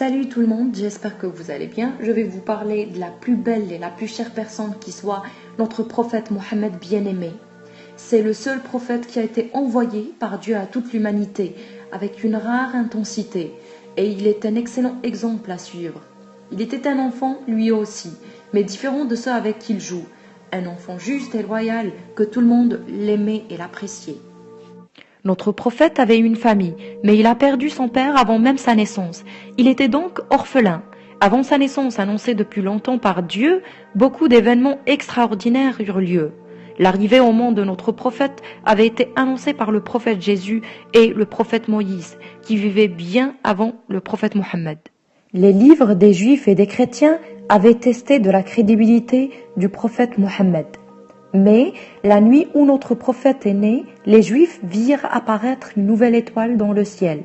Salut tout le monde, j'espère que vous allez bien. Je vais vous parler de la plus belle et la plus chère personne qui soit notre prophète Mohammed bien-aimé. C'est le seul prophète qui a été envoyé par Dieu à toute l'humanité avec une rare intensité et il est un excellent exemple à suivre. Il était un enfant lui aussi, mais différent de ceux avec qui il joue. Un enfant juste et loyal que tout le monde l'aimait et l'appréciait. Notre prophète avait une famille, mais il a perdu son père avant même sa naissance. Il était donc orphelin. Avant sa naissance, annoncée depuis longtemps par Dieu, beaucoup d'événements extraordinaires eurent lieu. L'arrivée au monde de notre prophète avait été annoncée par le prophète Jésus et le prophète Moïse, qui vivaient bien avant le prophète Mohammed. Les livres des Juifs et des chrétiens avaient testé de la crédibilité du prophète Mohammed. Mais la nuit où notre prophète est né, les Juifs virent apparaître une nouvelle étoile dans le ciel,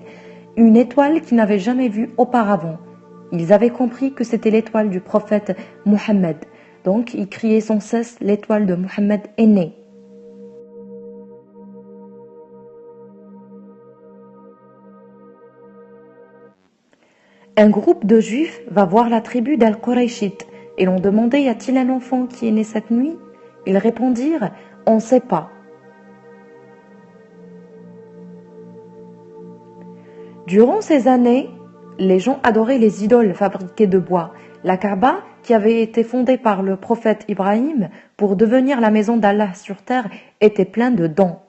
une étoile qu'ils n'avaient jamais vue auparavant. Ils avaient compris que c'était l'étoile du prophète Mohammed, donc ils criaient sans cesse « l'étoile de Mohammed est née ». Un groupe de Juifs va voir la tribu d'Al-Qurayshit et l'ont demandé « Y a-t-il un enfant qui est né cette nuit ?» Ils répondirent « On ne sait pas ». Durant ces années, les gens adoraient les idoles fabriquées de bois. La Kaaba, qui avait été fondée par le prophète Ibrahim pour devenir la maison d'Allah sur terre, était pleine de dents.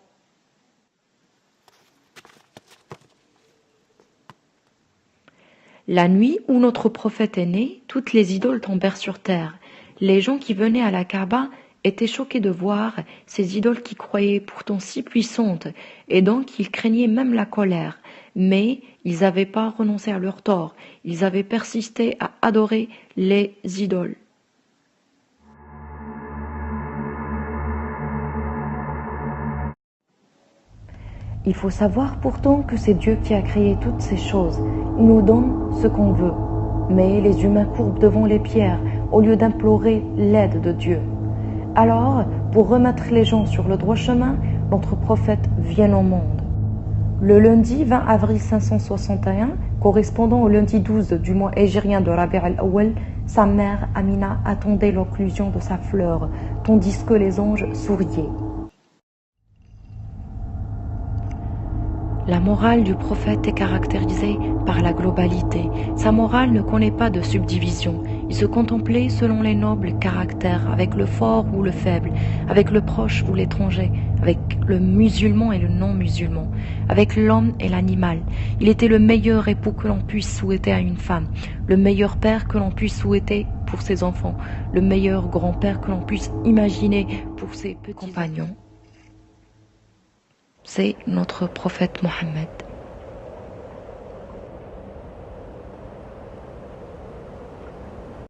La nuit où notre prophète est né, toutes les idoles tombèrent sur terre. Les gens qui venaient à la Kaaba étaient choqués de voir ces idoles qui croyaient pourtant si puissantes, et donc ils craignaient même la colère. Mais ils n'avaient pas renoncé à leur tort, ils avaient persisté à adorer les idoles. Il faut savoir pourtant que c'est Dieu qui a créé toutes ces choses. Il nous donne ce qu'on veut. Mais les humains courbent devant les pierres au lieu d'implorer l'aide de Dieu. Alors, pour remettre les gens sur le droit chemin, notre prophète vient au monde. Le lundi 20 avril 561, correspondant au lundi 12 du mois hégirien de Rabi' al-Awwal, sa mère Amina attendait l'occlusion de sa fleur, tandis que les anges souriaient. La morale du prophète est caractérisée par la globalité. Sa morale ne connaît pas de subdivision. Il se contemplait selon les nobles caractères, avec le fort ou le faible, avec le proche ou l'étranger, avec le musulman et le non-musulman, avec l'homme et l'animal. Il était le meilleur époux que l'on puisse souhaiter à une femme, le meilleur père que l'on puisse souhaiter pour ses enfants, le meilleur grand-père que l'on puisse imaginer pour ses petits compagnons. C'est notre prophète Mohammed.